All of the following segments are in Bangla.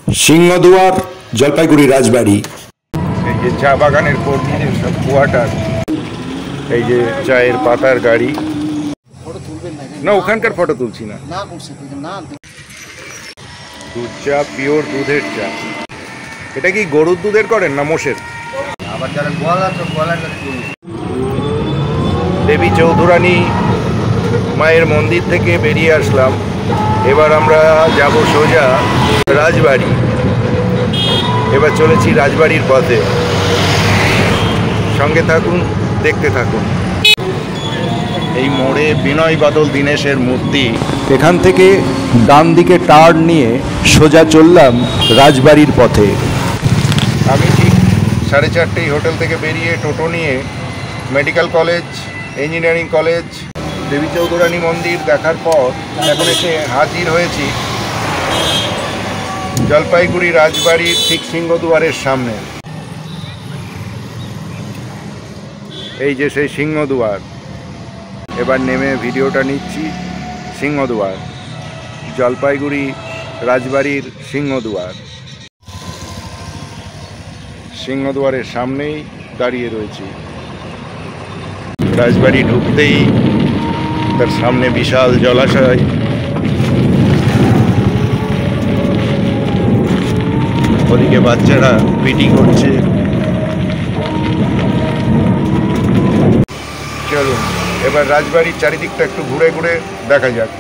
সিংহদুয়ার জলপাইগুড়ি রাজবাড়ি। এই যে চা বাগানের কর্মীদের সব কোয়ার্টার, এই যে চায়ের পাতার গাড়ি। না, ওখানকার ফটো তুলছি না। দুধ চা, পিওর দুধের চা। এটা কি গরুর দুধের করেন না মোষের? দেবী চৌধুরানী মায়ের মন্দির থেকে বেরিয়ে আসলাম। এবার আমরা যাব সোজা রাজবাড়ি। এবার চলেছি রাজবাড়ির পথে। সঙ্গে থাকুন, দেখতে থাকুন। এই মোড়ে বিনয় বাদল দীনেশের মূর্তি। এখান থেকে ডান দিকে টার্ন নিয়ে সোজা চললাম রাজবাড়ির পথে। আমি ঠিক 4:30 হোটেল থেকে বেরিয়ে টোটো নিয়ে মেডিকেল কলেজ, ইঞ্জিনিয়ারিং কলেজ, দেবী চৌধুরানী মন্দির দেখার পর এখন এসে হাজির হয়েছি জলপাইগুড়ি রাজবাড়ির ঠিক সিংহদুয়ারের সামনে। এই যে সেই সিংহদুয়ার। এবার নেমে ভিডিওটা নিচ্ছি। সিংহদুয়ার, জলপাইগুড়ি রাজবাড়ির সিংহদুয়ার। সিংহদুয়ারের সামনেই দাঁড়িয়ে রয়েছি। রাজবাড়ি ঢুকতেই তার সামনে বিশাল জলাশয়। ওদিকে বাচ্চারা পিটি করছে। চলুন এবার রাজবাড়ির চারিদিকটা একটু ঘুরে ঘুরে দেখা যাক।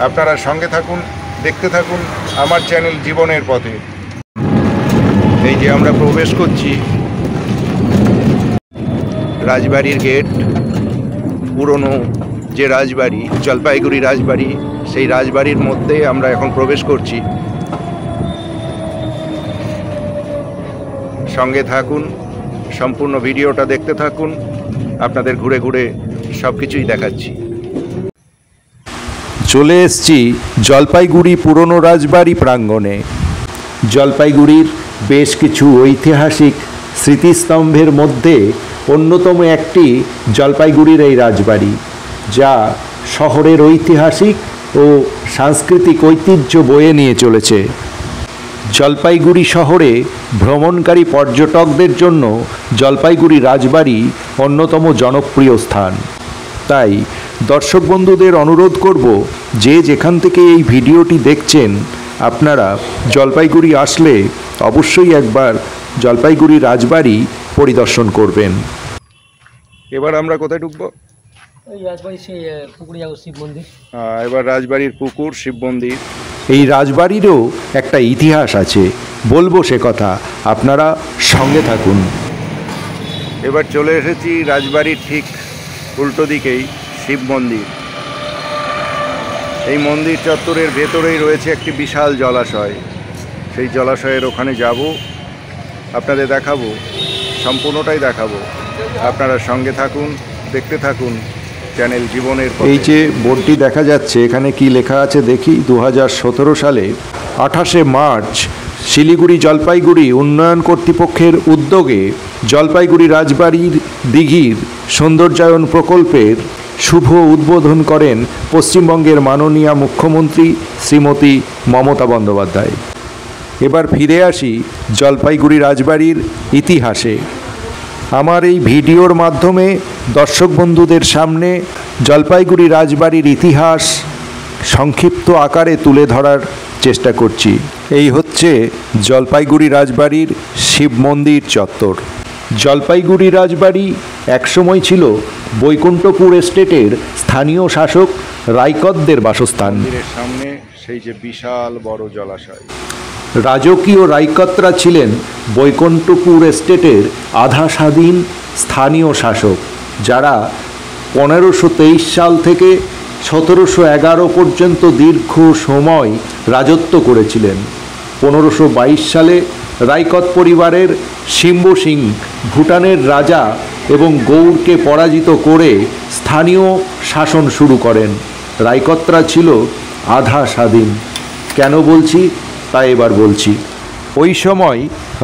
আপনারা সঙ্গে থাকুন, দেখতে থাকুন আমার চ্যানেল জীবনের পথে। এই যে আমরা প্রবেশ করছি রাজবাড়ির গেট। পুরনো যে রাজবাড়ি, জলপাইগুড়ি রাজবাড়ি, সেই রাজবাড়ির মধ্যে আমরা এখন প্রবেশ করছি। সঙ্গে থাকুন, সম্পূর্ণ ভিডিওটা দেখতে থাকুন। আপনাদের ঘুরে ঘুরে সব কিছুই দেখাচ্ছি। চলে এসছি জলপাইগুড়ি পুরনো রাজবাড়ি প্রাঙ্গণে। জলপাইগুড়ির বেশ কিছু ঐতিহাসিক স্মৃতিস্তম্ভের মধ্যে অন্যতম একটি জলপাইগুড়ির এই রাজবাড়ি, যা শহরের ঐতিহাসিক ও সাংস্কৃতিক ঐতিহ্য বয়ে নিয়ে চলেছে। জলপাইগুড়ি শহরে ভ্রমণকারী পর্যটকদের জন্য জলপাইগুড়ি রাজবাড়ি অন্যতম জনপ্রিয় স্থান। তাই দর্শক বন্ধুদের অনুরোধ করব, যে যেখান থেকে এই ভিডিওটি দেখছেন, আপনারা জলপাইগুড়ি আসলে অবশ্যই একবার জলপাইগুড়ি রাজবাড়ি পরিদর্শন করবেন। এবার আমরা কোথায় ঢুকবো? এবার রাজবাড়ির পুকুর, শিব মন্দির। এই রাজবাড়িরও একটা ইতিহাস আছে, বলবো সে কথা, আপনারা সঙ্গে থাকুন। এবার চলে এসেছি রাজবাড়ির ঠিক উল্টো দিকেই শিব মন্দির। এই মন্দির চত্বরের ভেতরেই রয়েছে একটি বিশাল জলাশয়। সেই জলাশয়ের ওখানে যাব, আপনাদের দেখাবো, সম্পূর্ণটাই দেখাবো। আপনারা সঙ্গে থাকুন, দেখতে থাকুন চ্যানেল জীবনের পথে। এই যে বোর্ডটি দেখা যাচ্ছে, এখানে কি লেখা আছে দেখি। 2017 সালে 28শে মার্চ শিলিগুড়ি জলপাইগুড়ি উন্নয়ন কর্তৃপক্ষের উদ্যোগে জলপাইগুড়ি রাজবাড়ির দিঘির সৌন্দর্যায়ন প্রকল্পের শুভ উদ্বোধন করেন পশ্চিমবঙ্গের মাননীয় মুখ্যমন্ত্রী শ্রীমতী মমতা বন্দ্যোপাধ্যায়। এবার ফিরে আসি জলপাইগুড়ি রাজবাড়ির ইতিহাসে। আমার এই ভিডিওর মাধ্যমে দর্শক বন্ধুদের সামনে জলপাইগুড়ি রাজবাড়ির ইতিহাস সংক্ষিপ্ত আকারে তুলে ধরার চেষ্টা করছি। এই হচ্ছে জলপাইগুড়ি রাজবাড়ির শিব মন্দির চত্বর। জলপাইগুড়ি রাজবাড়ি একসময় ছিল বৈকুণ্ঠপুর এস্টেটের স্থানীয় শাসক রায়কতদের বাসস্থান। মন্দিরের সামনে সেই যে বিশাল বড় জলাশয়। রাজকীয় রায়কতরা ছিলেন বৈকুণ্ঠপুর এস্টেটের আধা স্বাধীন স্থানীয় শাসক, যারা 1523 সাল থেকে 1711 পর্যন্ত দীর্ঘ সময় রাজত্ব করেছিলেন। 1522 সালে রায়কত পরিবারের শিম্বু সিং ভুটানের রাজা এবং গৌড়কে পরাজিত করে স্থানীয় শাসন শুরু করেন। রায়কতরা ছিল আধা স্বাধীন। কেন বলছি তা এবার বলছি। ওই সময়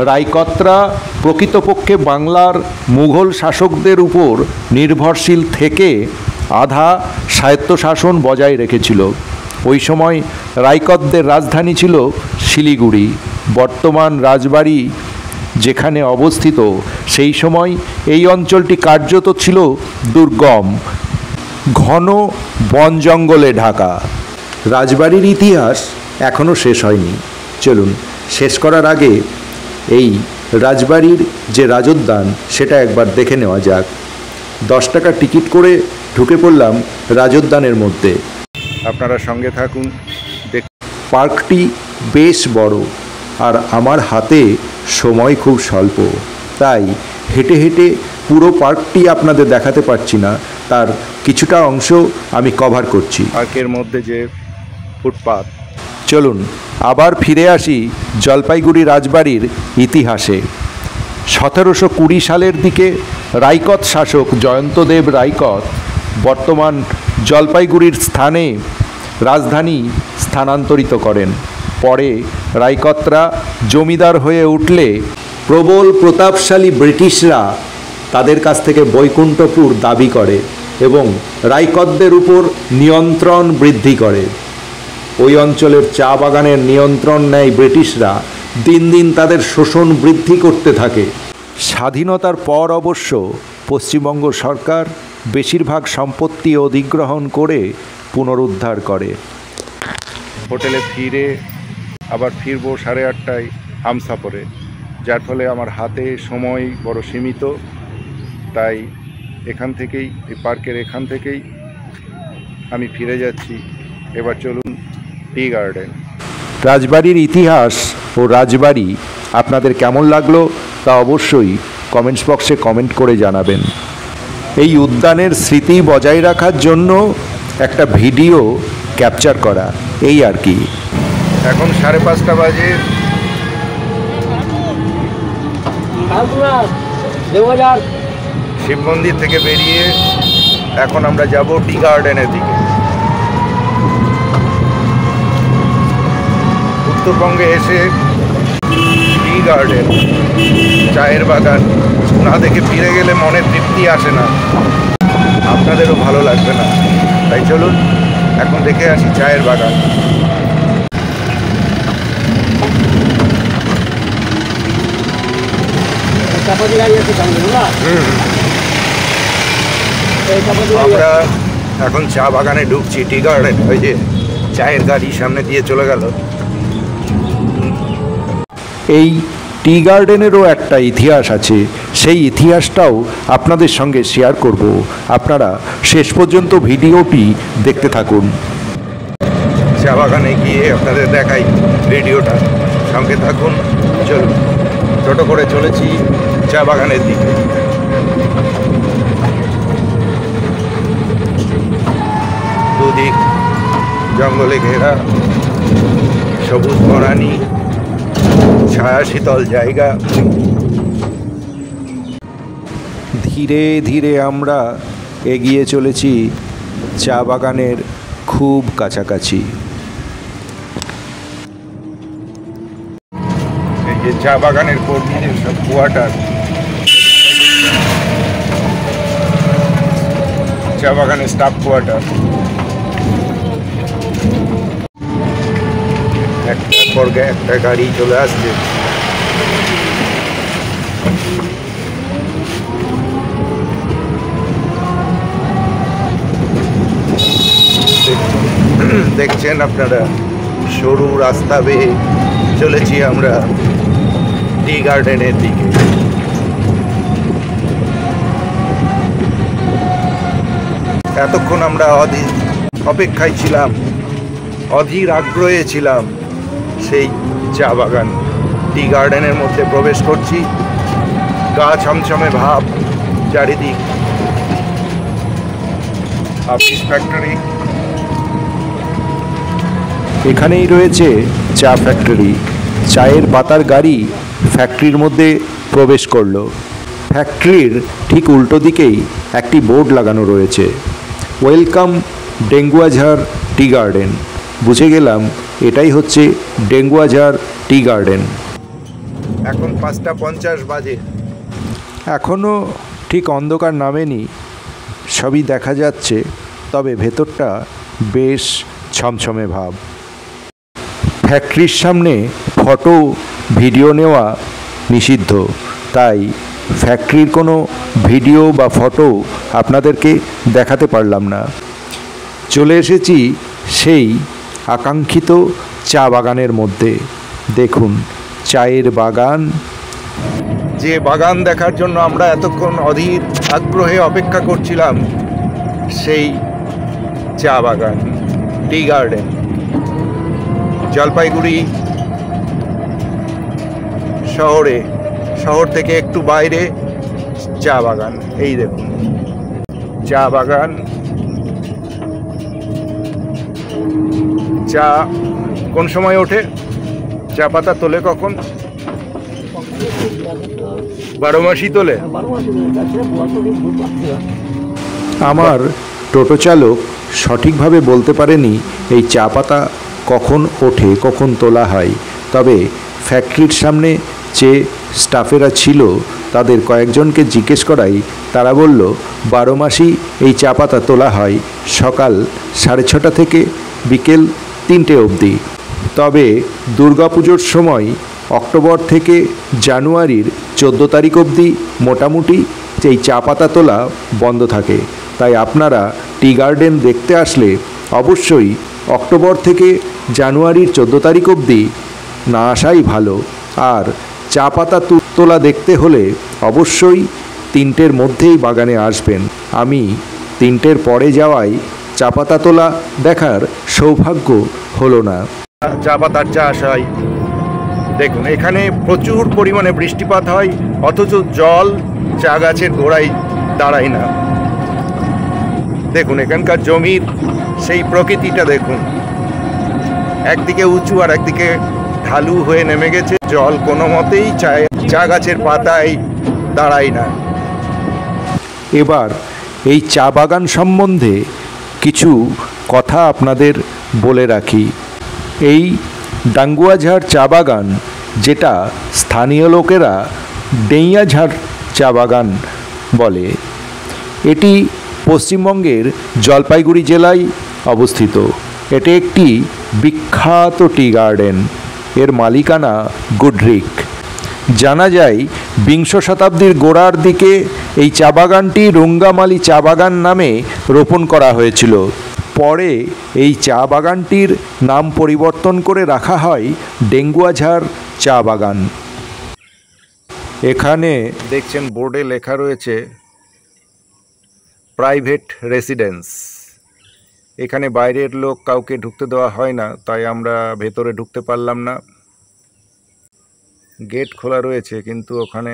রায়কতরা প্রকৃতপক্ষে বাংলার মুঘল শাসকদের উপর নির্ভরশীল থেকে আধা স্বায়ত্তশাসন বজায় রেখেছিল। ওই সময় রায়কতদের রাজধানী ছিল শিলিগুড়ি। বর্তমান রাজবাড়ি যেখানে অবস্থিত, সেই সময় এই অঞ্চলটি কার্যত ছিল দুর্গম, ঘন বন জঙ্গলে ঢাকা। রাজবাড়ির ইতিহাস এখনও শেষ হয়নি। চলুন শেষ করার আগে এই রাজবাড়ির যে রাজোদ্যান সেটা একবার দেখে নেওয়া যাক। 10 টাকা টিকিট করে ঢুকে পড়লাম রাজোদ্যানের মধ্যে। আপনারা সঙ্গে থাকুন। পার্কটি বেশ বড়, আর আমার হাতে সময় খুব স্বল্প, তাই হেঁটে হেঁটে পুরো পার্কটি আপনাদের দেখাতে পারছি না, তার কিছুটা অংশ আমি কভার করছি। পার্কের মধ্যে যে ফুটপাত। চলুন আবার ফিরে আসি জলপাইগুড়ি রাজবাড়ির ইতিহাসে। 1720 সালের দিকে রায়কত শাসক জয়ন্তদেব রায়কত বর্তমান জলপাইগুড়ির স্থানে রাজধানী স্থানান্তরিত করেন। পরে রায়কতরা জমিদার হয়ে উঠলে প্রবল প্রতাপশালী ব্রিটিশরা তাদের কাছ থেকে বৈকুণ্ঠপুর দাবি করে এবং রায়কতদের উপর নিয়ন্ত্রণ বৃদ্ধি করে। ওই অঞ্চলের চা বাগানের নিয়ন্ত্রণ নেয় ব্রিটিশরা। দিন দিন তাদের শোষণ বৃদ্ধি করতে থাকে। স্বাধীনতার পর অবশ্য পশ্চিমবঙ্গ সরকার বেশিরভাগ সম্পত্তি অধিগ্রহণ করে পুনরুদ্ধার করে। হোটেলে ফিরে আবার ফিরবো 8:30টায় হামসাফরে, যার ফলে আমার হাতে সময় বড় সীমিত। তাই এখান থেকেই, এই পার্কের এখান থেকেই আমি ফিরে যাচ্ছি। এবার চলুন টি গার্ডেন। রাজবাড়ির ইতিহাস ও রাজবাড়ি আপনাদের কেমন লাগলো তা অবশ্যই কমেন্টস বক্সে কমেন্ট করে জানাবেন। এই উদ্যানের স্মৃতি বজায় রাখার জন্য একটা ভিডিও ক্যাপচার করা, এই আর কি। এখন 5:30 বাজে। শিব মন্দির থেকে বেরিয়ে এখন আমরা যাব টি গার্ডেনের দিকে। উত্তরবঙ্গে এসে টি গার্ডেন, চায়ের বাগান না দেখে ফিরে গেলে মনে তৃপ্তি আসে না, আপনাদেরও ভালো লাগবে না। তাই চলুন এখন দেখে আসি চায়ের বাগান। আমরা এখন চা বাগানে ঢুকছি। টি গার্ডেন, ওই যে চায়ের গাড়ি সামনে দিয়ে চলে গেল। এই টি গার্ডেনেরও একটা ইতিহাস আছে, সেই ইতিহাসটাও আপনাদের সঙ্গে শেয়ার করব। আপনারা শেষ পর্যন্ত ভিডিওটি দেখতে থাকুন। চা বাগানে গিয়ে আপনাদের দেখাই ভিডিওটা, সঙ্গে থাকুন। চলুন, টোটো করে চলেছি চা বাগানের দিকে। দুদিক জঙ্গলে ঘেরা, সবুজ বনানী, ছায়া শীতল জায়গা। ধীরে ধীরে আমরা এগিয়ে চলেছি চা বাগানের খুব কাছাকাছি। এই যে চা বাগানের কর্মীদের সব কোয়ার্টার, চা বাগানের স্টাফ কোয়ার্টার। একটার পর একটা গাড়ি চলে আসছে। দেখছেন আপনারা, সরু রাস্তা বেয়ে চলেছি আমরা টি গার্ডেনের দিকে। এতক্ষণ আমরা অপেক্ষায় ছিলাম, অধীর আগ্রহে ছিলাম সেই চা বাগান। টি গার্ডেনের মধ্যে প্রবেশ করছি। গা ছমছমে ভাব চারিদিক, অফিস ফ্যাক্টরি। এখানেই রয়েছে চা ফ্যাক্টরি। চায়ের পাতার গাড়ি ফ্যাক্টরির মধ্যে প্রবেশ করলো। ফ্যাক্টরির ঠিক উল্টো দিকেই একটি বোর্ড লাগানো রয়েছে, ওয়েলকাম ডেঙ্গুয়াঝাড় টি গার্ডেন। বুঝে গেলাম এটাই হচ্ছে ডেঙ্গুয়াঝাড় টি গার্ডেন। এখন 5:50 বাজে। এখনও ঠিক অন্ধকার নামেনি, সবই দেখা যাচ্ছে, তবে ভেতরটা বেশ ছমছমে ভাব। ফ্যাক্টরির সামনে ফটো ভিডিও নেওয়া নিষিদ্ধ, তাই ফ্যাক্টরির কোনো ভিডিও বা ফটো আপনাদেরকে দেখাতে পারলাম না। চলে এসেছি সেই আকাঙ্ক্ষিত চা বাগানের মধ্যে। দেখুন চায়ের বাগান। যে বাগান দেখার জন্য আমরা এতক্ষণ অধীর আগ্রহে অপেক্ষা করছিলাম, সেই চা বাগান, টি গার্ডেন, জলপাইগুড়ি শহর থেকে একটু বাইরে চা বাগান। এই দেখুন চা বাগান। চা কোন সময় ওঠে? চা পাতা তোলে কখন? 12 মাসই তোলে। আমার টোটো চালক সঠিকভাবে বলতে পারেনি এই চা পাতা কখন ওঠে, কখন তোলা হয়। তবে ফ্যাক্টরির সামনে যে স্টাফেরা ছিল তাদের কয়েকজনকে জিজ্ঞেস করাই তারা বলল 12 মাসই এই চা পাতা তোলা হয়, সকাল 6:30 থেকে বিকেল 3টে অবধি। তবে দুর্গাপুজোর সময় অক্টোবর থেকে জানুয়ারির 14 তারিখ অবধি মোটামুটি এই চা পাতা তোলা বন্ধ থাকে। তাই আপনারা টি গার্ডেন দেখতে আসলে অবশ্যই অক্টোবর থেকে জানুয়ারির 14 তারিখ অবধি না আসাই ভালো। আর চা পাতা তোলা দেখতে হলে অবশ্যই 3টের মধ্যেই বাগানে আসবেন। আমি 3টের পরে যাওয়ায় চা পাতা তোলা দেখার সৌভাগ্য হলো না। চা পাতার চাষ হয়। দেখুন এখানে প্রচুর পরিমাণে বৃষ্টিপাত হয়, অথচ জল চা গাছের গোড়ায় দাঁড়ায় না। দেখুন এখানকার জমির সেই প্রকৃতিটা দেখুন, একদিকে উঁচু আর একদিকে ঢালু হয়ে নেমে গেছে। জল কোনো মতেই চা গাছের পাতায় দাঁড়ায় না। এবার এই চা বাগান সম্বন্ধে কিছু কথা আপনাদের বলে রাখি। এই ডাঙ্গুয়াঝাড় চা বাগান, যেটা স্থানীয় লোকেরা ডেইয়াঝাড় চা বাগান বলে, এটি পশ্চিমবঙ্গের জলপাইগুড়ি জেলায় অবস্থিত। এটি একটি বিখ্যাত টি গার্ডেন। এর মালিকানা গুডরিক। জানা যায় 20 শতাব্দীর গোড়ার দিকে এই চা বাগানটি রঙ্গামালি চা বাগান নামে রোপণ করা হয়েছিল। পরে এই চা বাগানটির নাম পরিবর্তন করে রাখা হয় ডেঙ্গুয়াঝাড় চা বাগান। এখানে দেখছেন বোর্ডে লেখা রয়েছে প্রাইভেট রেসিডেন্স। এখানে বাইরের লোক কাউকে ঢুকতে দেওয়া হয় না, তাই আমরা ভেতরে ঢুকতে পারলাম না। গেট খোলা রয়েছে, কিন্তু ওখানে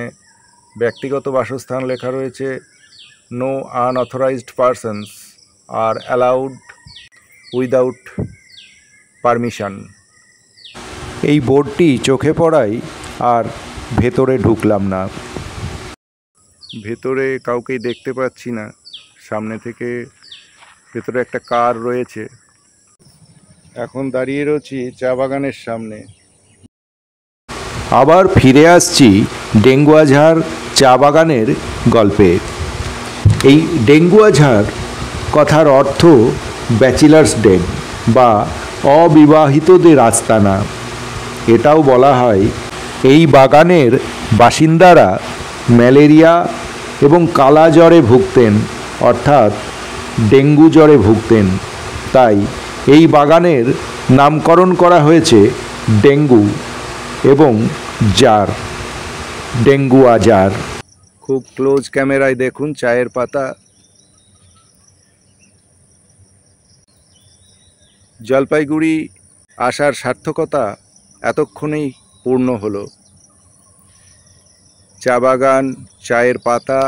ব্যক্তিগত বাসস্থান লেখা রয়েছে, no unauthorized persons are allowed without permission. এই বোর্ডটি চোখে পড়ায় আর ভেতরে ঢুকলাম না। ভেতরে কাউকেই দেখতে পাচ্ছি না। সামনে থেকে ভেতরে একটা কার রয়েছে। এখন দাঁড়িয়ে রয়েছি চা বাগানের সামনে। আবার ফিরে আসছি ডেঙ্গুয়াঝাড় চা বাগানের গল্পে। এই ডেঙ্গুয়াঝাড় কথার অর্থ ব্যাচেলার্স ডেন বা অবিবাহিতদের আস্তানা। এটাও বলা হয় এই বাগানের বাসিন্দারা ম্যালেরিয়া এবং কালা জ্বরে ভুগতেন, অর্থাৎ ডেঙ্গু জ্বরে ভুগতেন। তাই এই বাগানের নামকরণ করা হয়েছে ডেঙ্গু এবং জার, ডেঙ্গুয়াঝাড়। খুব ক্লোজ ক্যামেরায় দেখুন চায়ের পাতা। জলপাইগুড়ি আসার সার্থকতা এতক্ষণেই পূর্ণ হলো। চা বাগান, চায়ের পাতা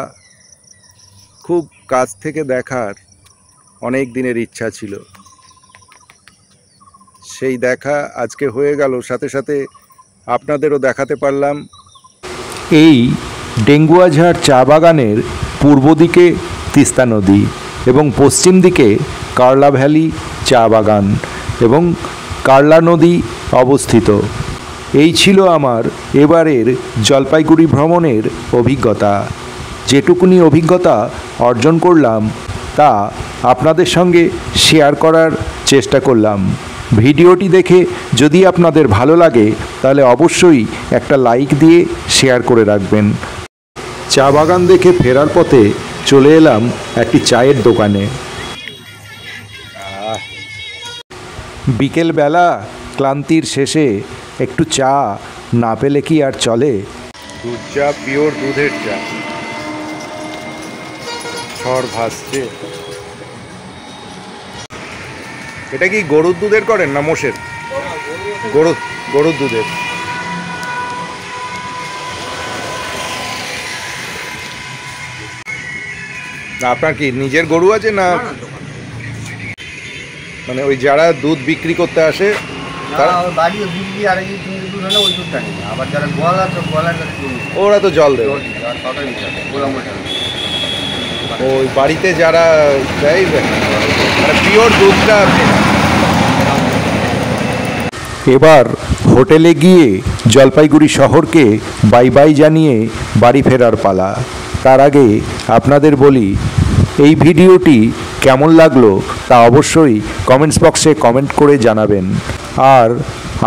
খুব কাছ থেকে দেখার অনেক দিনের ইচ্ছা ছিল। সেই দেখা আজকে হয়ে গেল, সাথে সাথে আপনাদেরও দেখাতে পারলাম। এই ডেঙ্গুয়াঝাড় চা বাগানের পূর্ব দিকে তিস্তা নদী এবং পশ্চিম দিকে কারলা ভ্যালি চা বাগান এবং কারলা নদী অবস্থিত। এই ছিল আমার এবারের জলপাইগুড়ি ভ্রমণের অভিজ্ঞতা। যেটুকুনি অভিজ্ঞতা অর্জন করলাম তা আপনাদের সঙ্গে শেয়ার করার চেষ্টা করলাম। ভিডিওটি দেখে যদি আপনাদের ভালো লাগে তাহলে অবশ্যই একটা লাইক দিয়ে শেয়ার করে রাখবেন। চা বাগান দেখে ফেরার পথে চলে এলাম একটি চায়ের দোকানে। বিকেলবেলা ক্লান্তির শেষে একটু চা না পেলে কি আর চলে। দুধ চা, পিওর দুধের চা, সর ভাসছে। এটা কি গরুর দুধের করেন না মোষের? গরুর দুধের। না আপনার কি নিজের গরু আছে না মানে ওই যারা দুধ বিক্রি করতে আসে ওরা তো জল দেবে, ওই বাড়িতে যারা দেয় মানে পিওর দুধটা। এবার হোটেলে গিয়ে জলপাইগুড়ি শহরকে বাই বাই জানিয়ে বাড়ি ফেরার পালা। তার আগে আপনাদের বলি, এই ভিডিওটি কেমন লাগলো তা অবশ্যই কমেন্টস বক্সে কমেন্ট করে জানাবেন। আর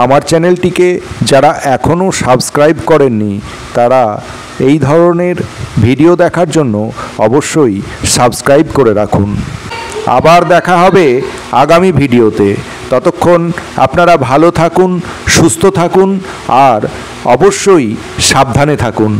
আমার চ্যানেলটিকে যারা এখনও সাবস্ক্রাইব করেননি তারা এই ধরনের ভিডিও দেখার জন্য অবশ্যই সাবস্ক্রাইব করে রাখুন। আবার দেখা হবে আগামী ভিডিওতে। ততক্ষণ আপনারা ভালো থাকুন, সুস্থ থাকুন আর অবশ্যই সাবধানে থাকুন।